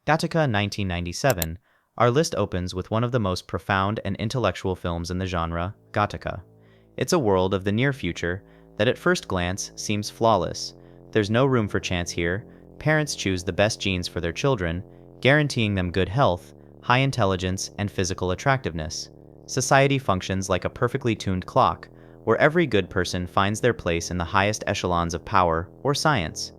Gattaca 1997, our list opens with one of the most profound and intellectual films in the genre, Gattaca. It's a world of the near future that at first glance seems flawless. There's no room for chance here. Parents choose the best genes for their children, guaranteeing them good health, high intelligence, and physical attractiveness. Society functions like a perfectly tuned clock, where every good person finds their place in the highest echelons of power or science.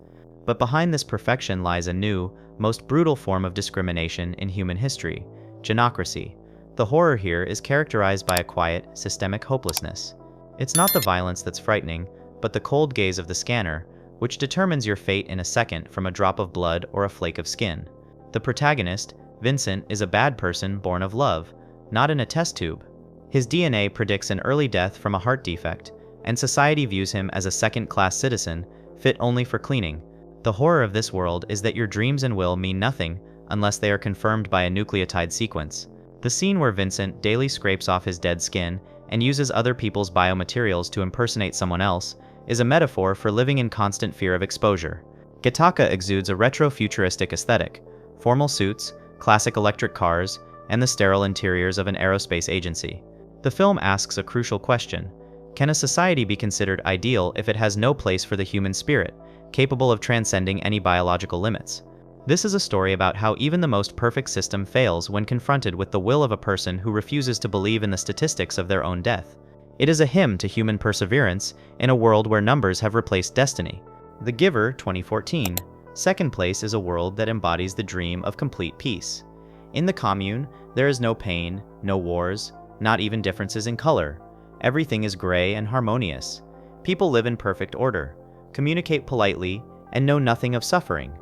But behind this perfection lies a new, most brutal form of discrimination in human history: genocracy. The horror here is characterized by a quiet, systemic hopelessness. It's not the violence that's frightening, but the cold gaze of the scanner, which determines your fate in a second from a drop of blood or a flake of skin. The protagonist, Vincent, is a bad person born of love, not in a test tube. His DNA predicts an early death from a heart defect, and society views him as a second-class citizen, fit only for cleaning. The horror of this world is that your dreams and will mean nothing unless they are confirmed by a nucleotide sequence. The scene where Vincent daily scrapes off his dead skin and uses other people's biomaterials to impersonate someone else is a metaphor for living in constant fear of exposure. Gattaca exudes a retro-futuristic aesthetic: formal suits, classic electric cars, and the sterile interiors of an aerospace agency. The film asks a crucial question: can a society be considered ideal if it has no place for the human spirit, capable of transcending any biological limits? This is a story about how even the most perfect system fails when confronted with the will of a person who refuses to believe in the statistics of their own death. It is a hymn to human perseverance in a world where numbers have replaced destiny. The Giver 2014. Second place is a world that embodies the dream of complete peace. In the commune, there is no pain, no wars, not even differences in color. Everything is gray and harmonious. People live in perfect order, communicate politely, and know nothing of suffering.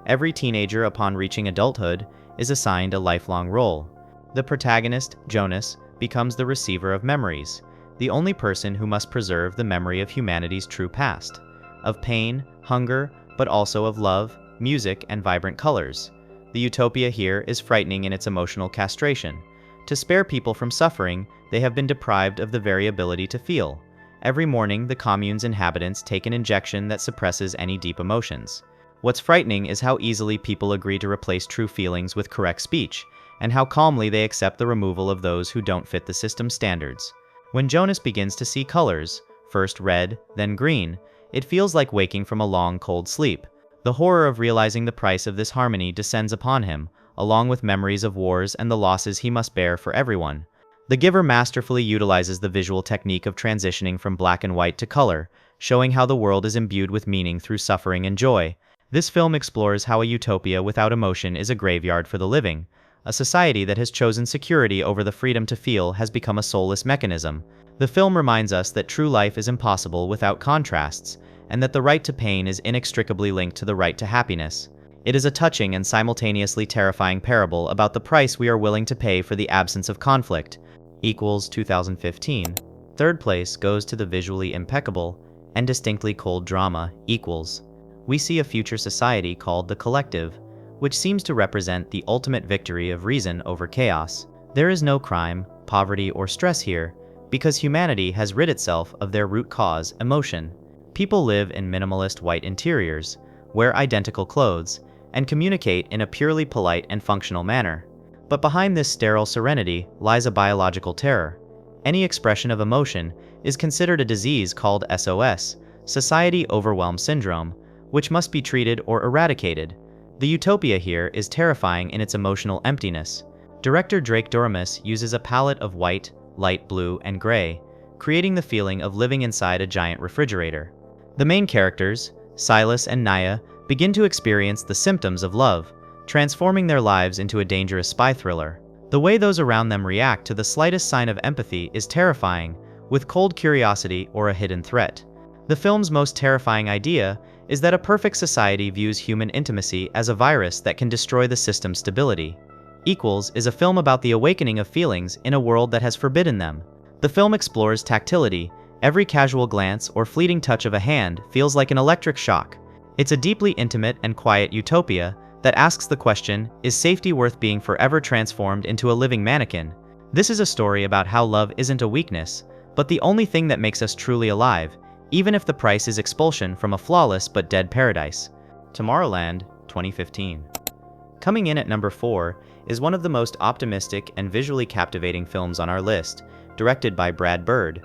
Every teenager upon reaching adulthood is assigned a lifelong role. The protagonist, Jonas, becomes the receiver of memories, the only person who must preserve the memory of humanity's true past, of pain, hunger, but also of love, music, and vibrant colors. The utopia here is frightening in its emotional castration. To spare people from suffering, they have been deprived of the very ability to feel. Every morning, the commune's inhabitants take an injection that suppresses any deep emotions. What's frightening is how easily people agree to replace true feelings with correct speech, and how calmly they accept the removal of those who don't fit the system's standards. When Jonas begins to see colors, first red, then green, it feels like waking from a long, cold sleep. The horror of realizing the price of this harmony descends upon him, along with memories of wars and the losses he must bear for everyone. The Giver masterfully utilizes the visual technique of transitioning from black and white to color, showing how the world is imbued with meaning through suffering and joy. This film explores how a utopia without emotion is a graveyard for the living. A society that has chosen security over the freedom to feel has become a soulless mechanism. The film reminds us that true life is impossible without contrasts, and that the right to pain is inextricably linked to the right to happiness. It is a touching and simultaneously terrifying parable about the price we are willing to pay for the absence of conflict. 2015. Third place goes to the visually impeccable and distinctly cold drama, We see a future society called the Collective, which seems to represent the ultimate victory of reason over chaos. There is no crime, poverty, or stress here, because humanity has rid itself of their root cause, emotion. People live in minimalist white interiors, wear identical clothes, and communicate in a purely polite and functional manner. But behind this sterile serenity lies a biological terror. Any expression of emotion is considered a disease called SOS, Society Overwhelm Syndrome, which must be treated or eradicated. The utopia here is terrifying in its emotional emptiness. Director Drake Doremus uses a palette of white, light blue, and gray, creating the feeling of living inside a giant refrigerator. The main characters, Silas and Naya, begin to experience the symptoms of love, transforming their lives into a dangerous spy thriller. The way those around them react to the slightest sign of empathy is terrifying, with cold curiosity or a hidden threat. The film's most terrifying idea is that a perfect society views human intimacy as a virus that can destroy the system's stability. Is a film about the awakening of feelings in a world that has forbidden them. The film explores tactility. Every casual glance or fleeting touch of a hand feels like an electric shock. It's a deeply intimate and quiet utopia that asks the question, is safety worth being forever transformed into a living mannequin? This is a story about how love isn't a weakness, but the only thing that makes us truly alive, even if the price is expulsion from a flawless but dead paradise. Tomorrowland, 2015. Coming in at number 4 is one of the most optimistic and visually captivating films on our list, directed by Brad Bird.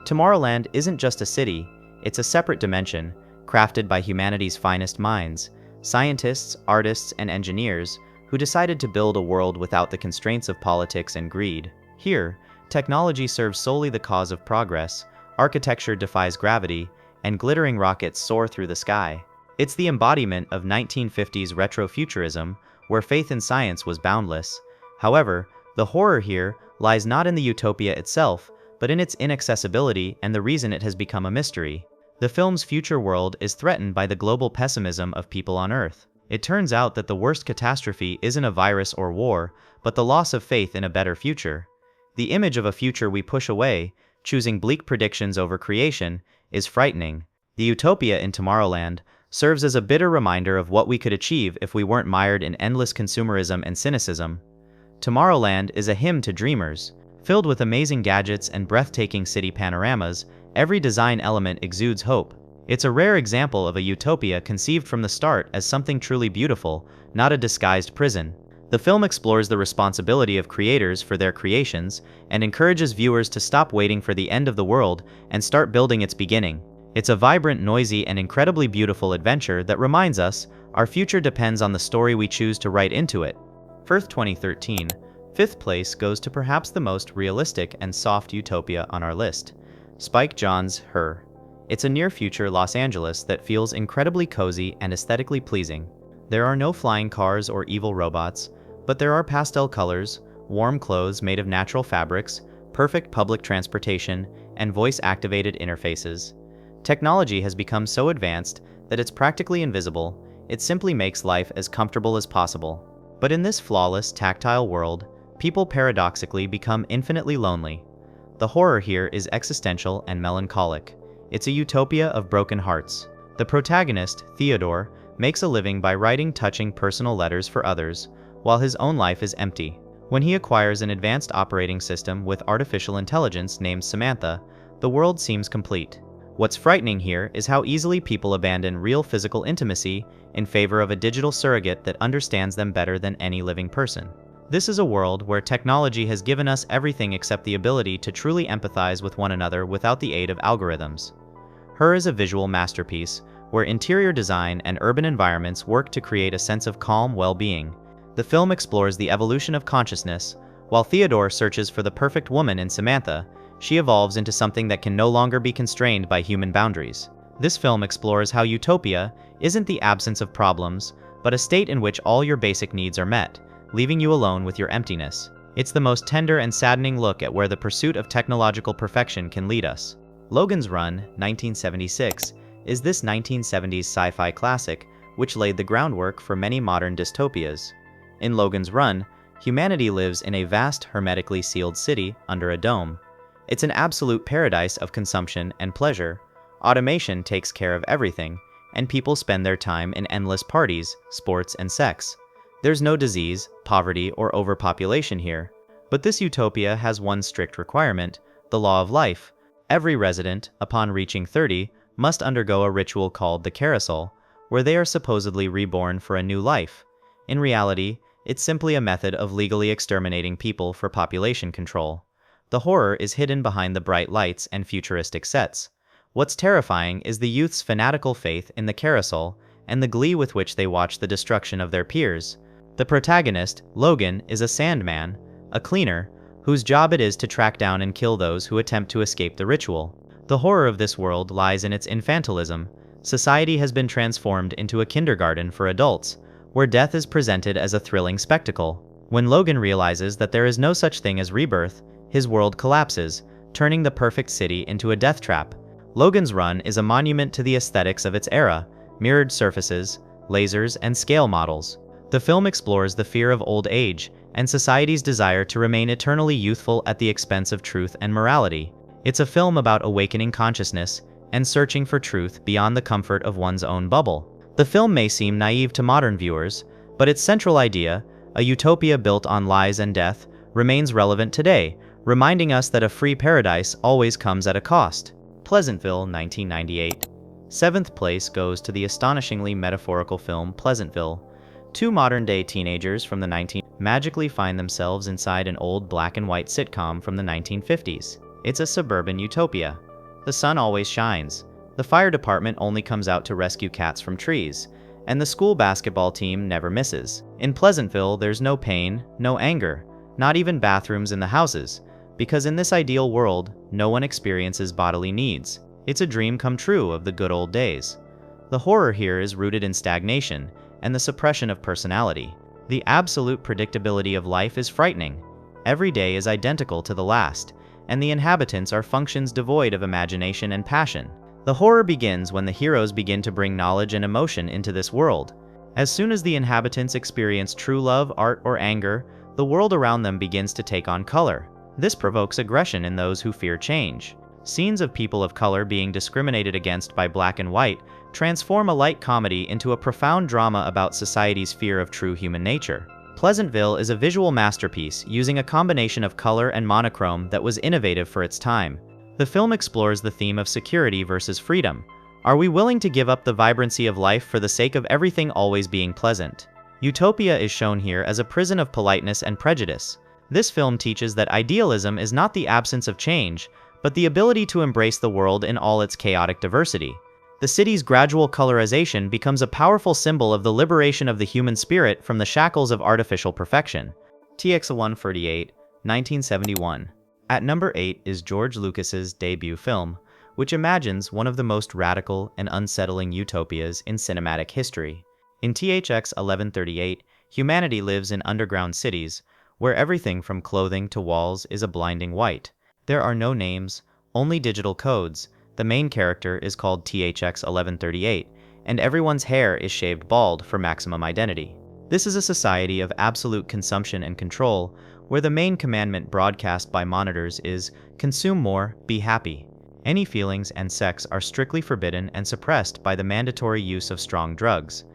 Tomorrowland isn't just a city, it's a separate dimension, crafted by humanity's finest minds, scientists, artists, and engineers who decided to build a world without the constraints of politics and greed. Here, technology serves solely the cause of progress, architecture defies gravity, and glittering rockets soar through the sky. It's the embodiment of 1950s retrofuturism, where faith in science was boundless. However, the horror here lies not in the utopia itself, but in its inaccessibility and the reason it has become a mystery. The film's future world is threatened by the global pessimism of people on Earth. It turns out that the worst catastrophe isn't a virus or war, but the loss of faith in a better future. The image of a future we push away, choosing bleak predictions over creation, is frightening. The utopia in Tomorrowland serves as a bitter reminder of what we could achieve if we weren't mired in endless consumerism and cynicism. Tomorrowland is a hymn to dreamers. Filled with amazing gadgets and breathtaking city panoramas, every design element exudes hope. It's a rare example of a utopia conceived from the start as something truly beautiful, not a disguised prison. The film explores the responsibility of creators for their creations and encourages viewers to stop waiting for the end of the world and start building its beginning. It's a vibrant, noisy, and incredibly beautiful adventure that reminds us our future depends on the story we choose to write into it. Firth 2013. Fifth place goes to perhaps the most realistic and soft utopia on our list, Spike Jonze's Her. It's a near-future Los Angeles that feels incredibly cozy and aesthetically pleasing. There are no flying cars or evil robots, but there are pastel colors, warm clothes made of natural fabrics, perfect public transportation, and voice-activated interfaces. Technology has become so advanced that it's practically invisible. It simply makes life as comfortable as possible. But in this flawless, tactile world, people paradoxically become infinitely lonely. The horror here is existential and melancholic. It's a utopia of broken hearts. The protagonist, Theodore, makes a living by writing touching personal letters for others, while his own life is empty. When he acquires an advanced operating system with artificial intelligence named Samantha, the world seems complete. What's frightening here is how easily people abandon real physical intimacy in favor of a digital surrogate that understands them better than any living person. This is a world where technology has given us everything except the ability to truly empathize with one another without the aid of algorithms. Her is a visual masterpiece, where interior design and urban environments work to create a sense of calm well-being. The film explores the evolution of consciousness. While Theodore searches for the perfect woman in Samantha, she evolves into something that can no longer be constrained by human boundaries. This film explores how utopia isn't the absence of problems, but a state in which all your basic needs are met, leaving you alone with your emptiness. It's the most tender and saddening look at where the pursuit of technological perfection can lead us. Logan's Run, 1976, is this 1970s sci-fi classic which laid the groundwork for many modern dystopias. In Logan's Run, humanity lives in a vast, hermetically sealed city under a dome. It's an absolute paradise of consumption and pleasure. Automation takes care of everything, and people spend their time in endless parties, sports, and sex. There's no disease, poverty, or overpopulation here. But this utopia has one strict requirement: the law of life. Every resident, upon reaching 30, must undergo a ritual called the carousel, where they are supposedly reborn for a new life. In reality, it's simply a method of legally exterminating people for population control. The horror is hidden behind the bright lights and futuristic sets. What's terrifying is the youth's fanatical faith in the carousel and the glee with which they watch the destruction of their peers. The protagonist, Logan, is a sandman, a cleaner, whose job it is to track down and kill those who attempt to escape the ritual. The horror of this world lies in its infantilism. Society has been transformed into a kindergarten for adults, where death is presented as a thrilling spectacle. When Logan realizes that there is no such thing as rebirth, his world collapses, turning the perfect city into a death trap. Logan's Run is a monument to the aesthetics of its era: mirrored surfaces, lasers, and scale models. The film explores the fear of old age and society's desire to remain eternally youthful at the expense of truth and morality. It's a film about awakening consciousness and searching for truth beyond the comfort of one's own bubble. The film may seem naive to modern viewers, but its central idea, a utopia built on lies and death, remains relevant today, reminding us that a free paradise always comes at a cost. Pleasantville, 1998. Seventh place goes to the astonishingly metaphorical film Pleasantville. Two modern-day teenagers from the 19 magically find themselves inside an old black and white sitcom from the 1950s. It's a suburban utopia. The sun always shines. The fire department only comes out to rescue cats from trees, and the school basketball team never misses. In Pleasantville, there's no pain, no anger, not even bathrooms in the houses, because in this ideal world, no one experiences bodily needs. It's a dream come true of the good old days. The horror here is rooted in stagnation and the suppression of personality. The absolute predictability of life is frightening. Every day is identical to the last, and the inhabitants are functions devoid of imagination and passion. The horror begins when the heroes begin to bring knowledge and emotion into this world. As soon as the inhabitants experience true love, art, or anger, the world around them begins to take on color. This provokes aggression in those who fear change. Scenes of people of color being discriminated against by black and white transform a light comedy into a profound drama about society's fear of true human nature. Pleasantville is a visual masterpiece using a combination of color and monochrome that was innovative for its time. The film explores the theme of security versus freedom. Are we willing to give up the vibrancy of life for the sake of everything always being pleasant? Utopia is shown here as a prison of politeness and prejudice. This film teaches that idealism is not the absence of change, but the ability to embrace the world in all its chaotic diversity. The city's gradual colorization becomes a powerful symbol of the liberation of the human spirit from the shackles of artificial perfection. TX-148, 1971. At number 8 is George Lucas's debut film, which imagines one of the most radical and unsettling utopias in cinematic history. In THX 1138, humanity lives in underground cities, where everything from clothing to walls is a blinding white. There are no names, only digital codes. The main character is called THX 1138, and everyone's hair is shaved bald for maximum identity. This is a society of absolute consumption and control, where the main commandment broadcast by monitors is, consume more, be happy. Any feelings and sex are strictly forbidden and suppressed by the mandatory use of strong drugs.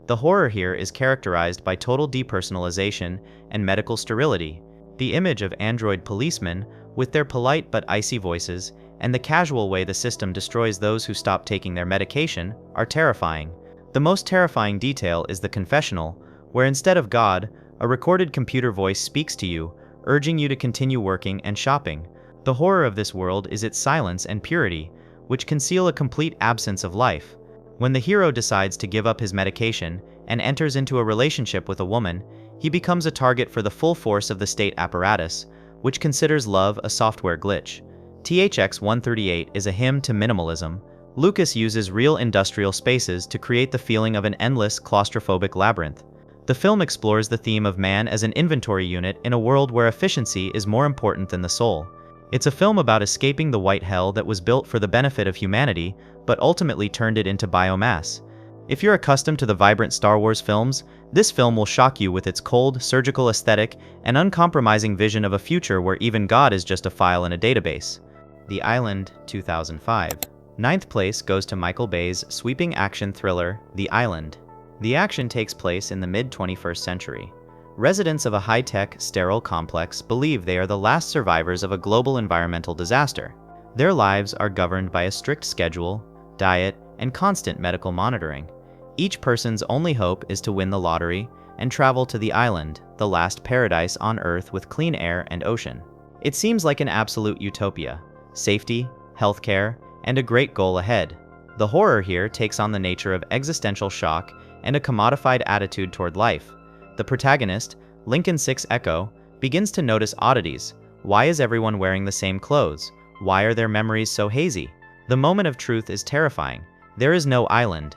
The horror here is characterized by total depersonalization and medical sterility. The image of android policemen, with their polite but icy voices, and the casual way the system destroys those who stop taking their medication, are terrifying. The most terrifying detail is the confessional, where instead of God, a recorded computer voice speaks to you, urging you to continue working and shopping. The horror of this world is its silence and purity, which conceal a complete absence of life. When the hero decides to give up his medication and enters into a relationship with a woman, he becomes a target for the full force of the state apparatus, which considers love a software glitch. THX 138 is a hymn to minimalism. Lucas uses real industrial spaces to create the feeling of an endless, claustrophobic labyrinth. The film explores the theme of man as an inventory unit in a world where efficiency is more important than the soul. It's a film about escaping the white hell that was built for the benefit of humanity, but ultimately turned it into biomass. If you're accustomed to the vibrant Star Wars films, this film will shock you with its cold, surgical aesthetic and uncompromising vision of a future where even God is just a file in a database. The Island, 2005. Ninth place goes to Michael Bay's sweeping action thriller, The Island. The action takes place in the mid-21st century. Residents of a high-tech, sterile complex believe they are the last survivors of a global environmental disaster. Their lives are governed by a strict schedule, diet, and constant medical monitoring. Each person's only hope is to win the lottery and travel to the island, the last paradise on Earth with clean air and ocean. It seems like an absolute utopia. Safety, healthcare, and a great goal ahead. The horror here takes on the nature of existential shock and a commodified attitude toward life. The protagonist, Lincoln 6 Echo, begins to notice oddities. Why is everyone wearing the same clothes? Why are their memories so hazy? The moment of truth is terrifying. There is no island.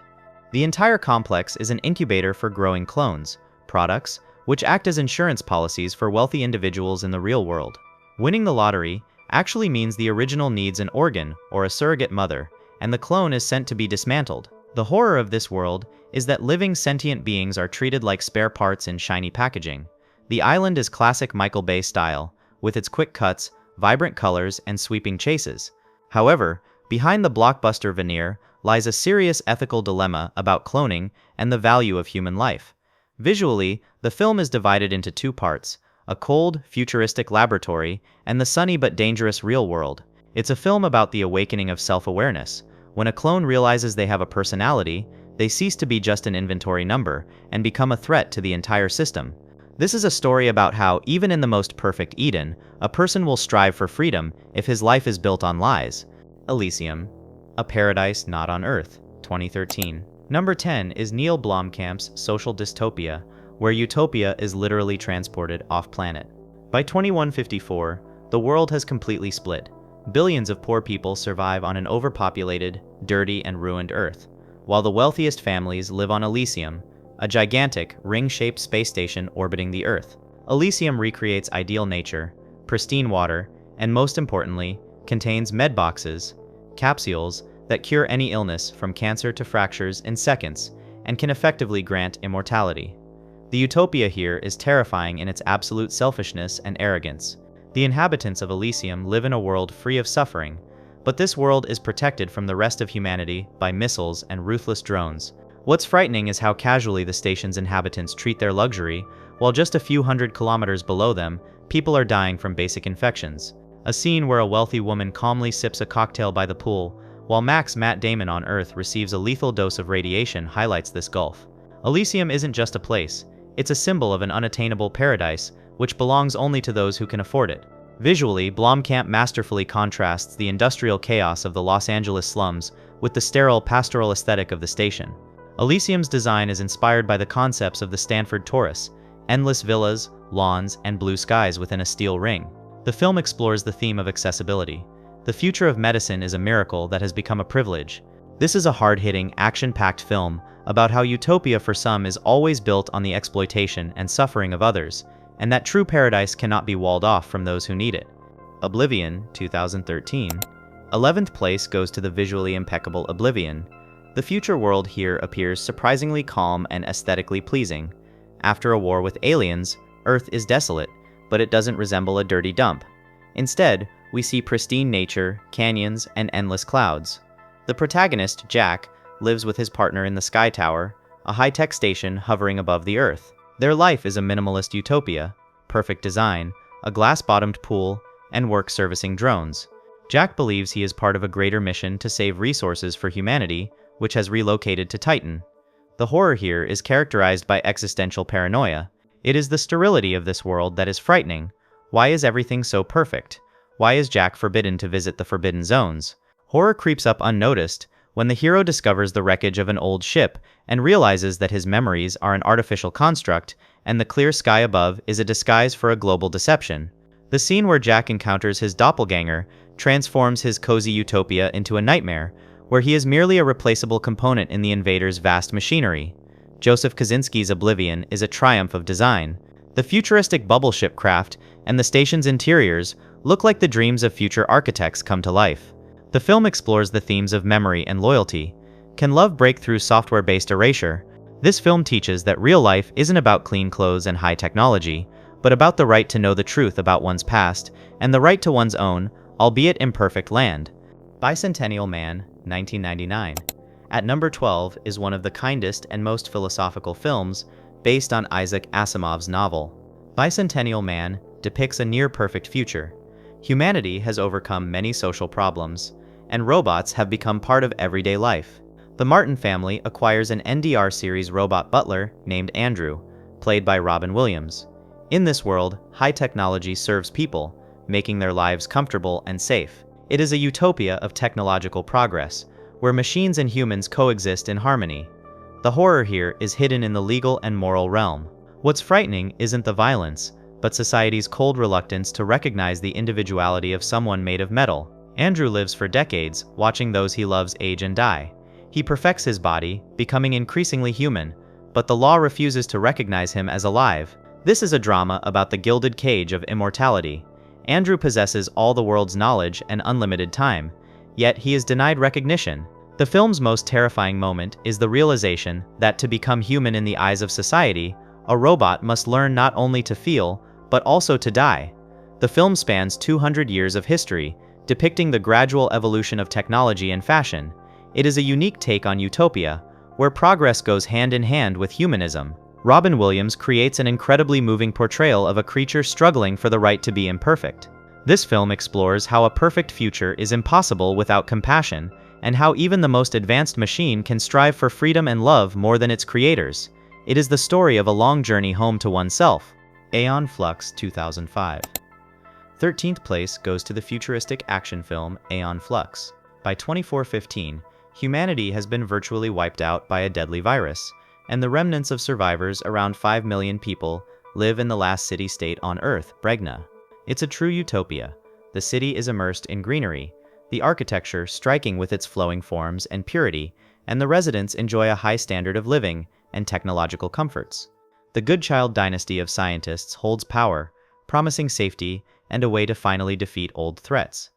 The entire complex is an incubator for growing clones, products, which act as insurance policies for wealthy individuals in the real world. Winning the lottery actually means the original needs an organ or a surrogate mother, and the clone is sent to be dismantled. The horror of this world is that living sentient beings are treated like spare parts in shiny packaging. The Island is classic Michael Bay style, with its quick cuts, vibrant colors, and sweeping chases. However, behind the blockbuster veneer lies a serious ethical dilemma about cloning and the value of human life. Visually, the film is divided into two parts: a cold, futuristic laboratory and the sunny but dangerous real world. It's a film about the awakening of self-awareness. When a clone realizes they have a personality, they cease to be just an inventory number and become a threat to the entire system. This is a story about how, even in the most perfect Eden, a person will strive for freedom if his life is built on lies. Elysium, A Paradise Not on Earth, 2013. Number 10 is Neil Blomkamp's social dystopia, where utopia is literally transported off-planet. By 2154, the world has completely split. Billions of poor people survive on an overpopulated, dirty, and ruined Earth, while the wealthiest families live on Elysium, a gigantic, ring-shaped space station orbiting the Earth. Elysium recreates ideal nature, pristine water, and most importantly, contains med boxes, capsules that cure any illness from cancer to fractures in seconds, and can effectively grant immortality. The utopia here is terrifying in its absolute selfishness and arrogance. The inhabitants of Elysium live in a world free of suffering, but this world is protected from the rest of humanity by missiles and ruthless drones. What's frightening is how casually the station's inhabitants treat their luxury, while just a few hundred kilometers below them, people are dying from basic infections. A scene where a wealthy woman calmly sips a cocktail by the pool, while Matt Damon on Earth receives a lethal dose of radiation, highlights this gulf. Elysium isn't just a place, it's a symbol of an unattainable paradise, which belongs only to those who can afford it. Visually, Blomkamp masterfully contrasts the industrial chaos of the Los Angeles slums with the sterile pastoral aesthetic of the station. Elysium's design is inspired by the concepts of the Stanford Torus, endless villas, lawns, and blue skies within a steel ring. The film explores the theme of accessibility. The future of medicine is a miracle that has become a privilege. This is a hard-hitting, action-packed film about how utopia for some is always built on the exploitation and suffering of others, and that true paradise cannot be walled off from those who need it. Oblivion, 2013. 11th place goes to the visually impeccable Oblivion. The future world here appears surprisingly calm and aesthetically pleasing. After a war with aliens, Earth is desolate, but it doesn't resemble a dirty dump. Instead, we see pristine nature, canyons, and endless clouds. The protagonist, Jack, lives with his partner in the Sky Tower, a high-tech station hovering above the Earth. Their life is a minimalist utopia: perfect design, a glass-bottomed pool, and work servicing drones. Jack believes he is part of a greater mission to save resources for humanity, which has relocated to Titan. The horror here is characterized by existential paranoia. It is the sterility of this world that is frightening. Why is everything so perfect? Why is Jack forbidden to visit the forbidden zones? Horror creeps up unnoticed when the hero discovers the wreckage of an old ship and realizes that his memories are an artificial construct and the clear sky above is a disguise for a global deception. The scene where Jack encounters his doppelganger transforms his cozy utopia into a nightmare, where he is merely a replaceable component in the invader's vast machinery. Joseph Kosinski's Oblivion is a triumph of design. The futuristic bubble ship craft and the station's interiors look like the dreams of future architects come to life. The film explores the themes of memory and loyalty. Can love break through software-based erasure? This film teaches that real life isn't about clean clothes and high technology, but about the right to know the truth about one's past and the right to one's own, albeit imperfect, land. Bicentennial Man, 1999. At number 12 is one of the kindest and most philosophical films, based on Isaac Asimov's novel. Bicentennial Man depicts a near-perfect future. Humanity has overcome many social problems, and robots have become part of everyday life. The Martin family acquires an NDR series robot butler named Andrew, played by Robin Williams. In this world, high technology serves people, making their lives comfortable and safe. It is a utopia of technological progress, where machines and humans coexist in harmony. The horror here is hidden in the legal and moral realm. What's frightening isn't the violence, but society's cold reluctance to recognize the individuality of someone made of metal. Andrew lives for decades, watching those he loves age and die. He perfects his body, becoming increasingly human, but the law refuses to recognize him as alive. This is a drama about the gilded cage of immortality. Andrew possesses all the world's knowledge and unlimited time, yet he is denied recognition. The film's most terrifying moment is the realization that to become human in the eyes of society, a robot must learn not only to feel, but also to die. The film spans 200 years of history, depicting the gradual evolution of technology and fashion. It is a unique take on utopia, where progress goes hand in hand with humanism. Robin Williams creates an incredibly moving portrayal of a creature struggling for the right to be imperfect. This film explores how a perfect future is impossible without compassion, and how even the most advanced machine can strive for freedom and love more than its creators. It is the story of a long journey home to oneself. Aeon Flux 2005. 13th place goes to the futuristic action film Aeon Flux. By 2415, humanity has been virtually wiped out by a deadly virus, and the remnants of survivors, around 5 million people, live in the last city-state on Earth, Bregna. It's a true utopia. The city is immersed in greenery, the architecture striking with its flowing forms and purity, and the residents enjoy a high standard of living and technological comforts. The Goodchild dynasty of scientists holds power, promising safety and a way to finally defeat old threats.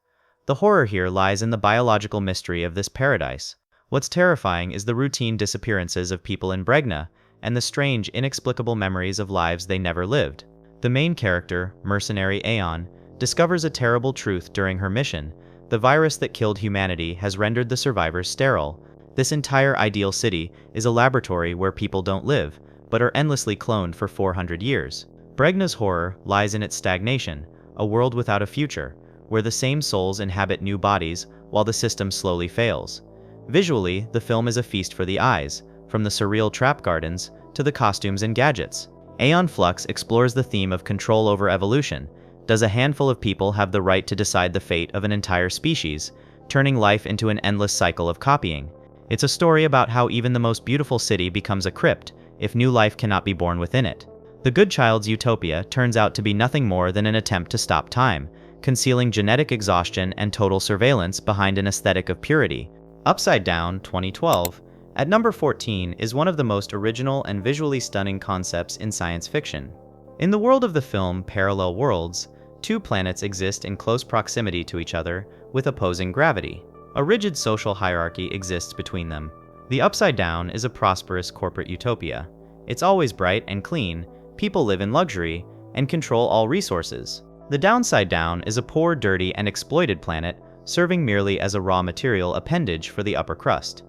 The horror here lies in the biological mystery of this paradise. What's terrifying is the routine disappearances of people in Bregna and the strange, inexplicable memories of lives they never lived. The main character, mercenary Aeon, discovers a terrible truth during her mission. The virus that killed humanity has rendered the survivors sterile. This entire ideal city is a laboratory where people don't live, but are endlessly cloned for 400 years. Bregna's horror lies in its stagnation, a world without a future, where the same souls inhabit new bodies while the system slowly fails. Visually, the film is a feast for the eyes, from the surreal trap gardens to the costumes and gadgets. Aeon Flux explores the theme of control over evolution. Does a handful of people have the right to decide the fate of an entire species, turning life into an endless cycle of copying? It's a story about how even the most beautiful city becomes a crypt if new life cannot be born within it. The Goodchild's utopia turns out to be nothing more than an attempt to stop time, concealing genetic exhaustion and total surveillance behind an aesthetic of purity. Upside Down 2012, at number 14, is one of the most original and visually stunning concepts in science fiction. In the world of the film Parallel Worlds, two planets exist in close proximity to each other with opposing gravity. A rigid social hierarchy exists between them. The Upside Down is a prosperous corporate utopia. It's always bright and clean, people live in luxury, and control all resources. The Downside Down is a poor, dirty, and exploited planet, serving merely as a raw material appendage for the upper crust.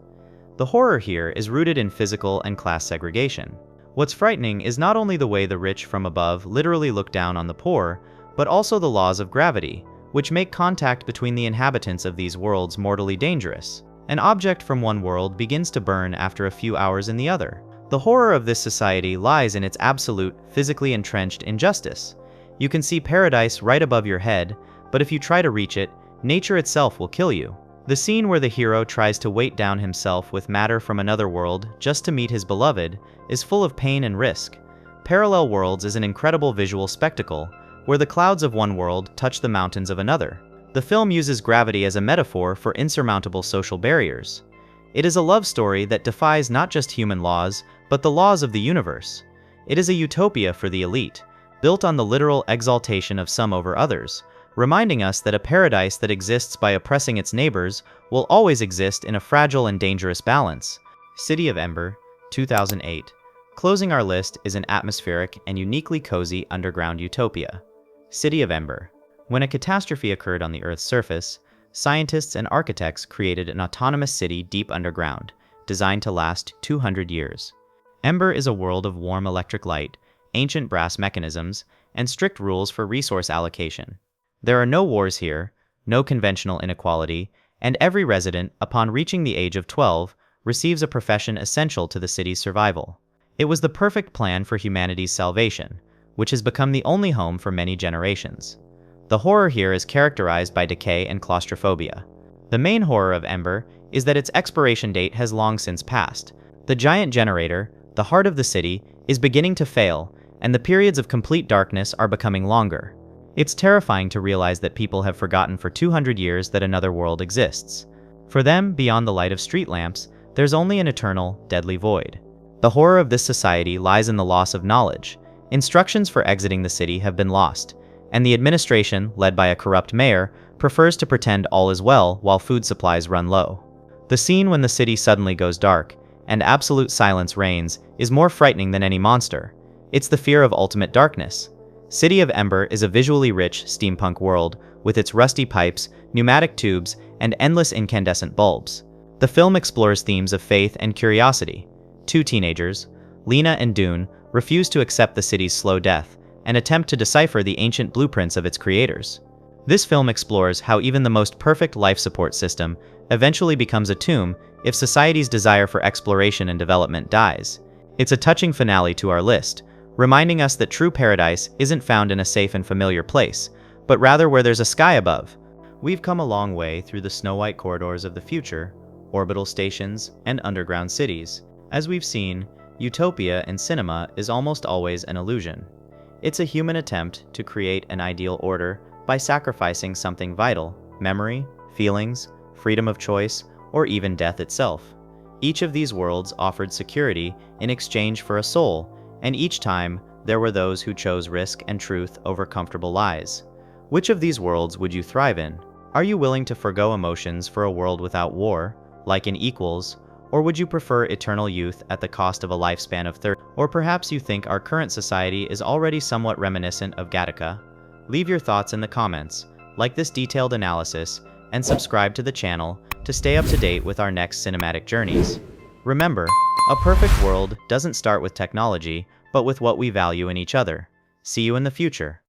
The horror here is rooted in physical and class segregation. What's frightening is not only the way the rich from above literally look down on the poor, but also the laws of gravity, which make contact between the inhabitants of these worlds mortally dangerous. An object from one world begins to burn after a few hours in the other. The horror of this society lies in its absolute, physically entrenched injustice. You can see paradise right above your head, but if you try to reach it, nature itself will kill you. The scene where the hero tries to weight down himself with matter from another world just to meet his beloved is full of pain and risk. Parallel Worlds is an incredible visual spectacle, where the clouds of one world touch the mountains of another. The film uses gravity as a metaphor for insurmountable social barriers. It is a love story that defies not just human laws, but the laws of the universe. It is a utopia for the elite, built on the literal exaltation of some over others, reminding us that a paradise that exists by oppressing its neighbors will always exist in a fragile and dangerous balance. City of Ember, 2008. Closing our list is an atmospheric and uniquely cozy underground utopia. City of Ember. When a catastrophe occurred on the Earth's surface, scientists and architects created an autonomous city deep underground, designed to last 200 years. Ember is a world of warm electric light, ancient brass mechanisms, and strict rules for resource allocation. There are no wars here, no conventional inequality, and every resident, upon reaching the age of 12, receives a profession essential to the city's survival. It was the perfect plan for humanity's salvation, which has become the only home for many generations. The horror here is characterized by decay and claustrophobia. The main horror of Ember is that its expiration date has long since passed. The giant generator, the heart of the city, is beginning to fail, and the periods of complete darkness are becoming longer. It's terrifying to realize that people have forgotten for 200 years that another world exists. For them, beyond the light of street lamps, there's only an eternal, deadly void. The horror of this society lies in the loss of knowledge. Instructions for exiting the city have been lost, and the administration, led by a corrupt mayor, prefers to pretend all is well while food supplies run low. The scene when the city suddenly goes dark, and absolute silence reigns, is more frightening than any monster. It's the fear of ultimate darkness. City of Ember is a visually rich steampunk world with its rusty pipes, pneumatic tubes, and endless incandescent bulbs. The film explores themes of faith and curiosity. Two teenagers, Lena and Dune, refuse to accept the city's slow death and attempt to decipher the ancient blueprints of its creators. This film explores how even the most perfect life support system eventually becomes a tomb if society's desire for exploration and development dies. It's a touching finale to our list, reminding us that true paradise isn't found in a safe and familiar place, but rather where there's a sky above. We've come a long way through the snow-white corridors of the future, orbital stations, and underground cities. As we've seen, utopia in cinema is almost always an illusion. It's a human attempt to create an ideal order by sacrificing something vital: memory, feelings, freedom of choice, or even death itself. Each of these worlds offered security in exchange for a soul, and each time there were those who chose risk and truth over comfortable lies. Which of these worlds would you thrive in? Are you willing to forgo emotions for a world without war, like in Equals, or would you prefer eternal youth at the cost of a lifespan of 30? Or perhaps you think our current society is already somewhat reminiscent of Gattaca? Leave your thoughts in the comments, like this detailed analysis, and subscribe to the channel to stay up to date with our next cinematic journeys. Remember, a perfect world doesn't start with technology, but with what we value in each other. See you in the future.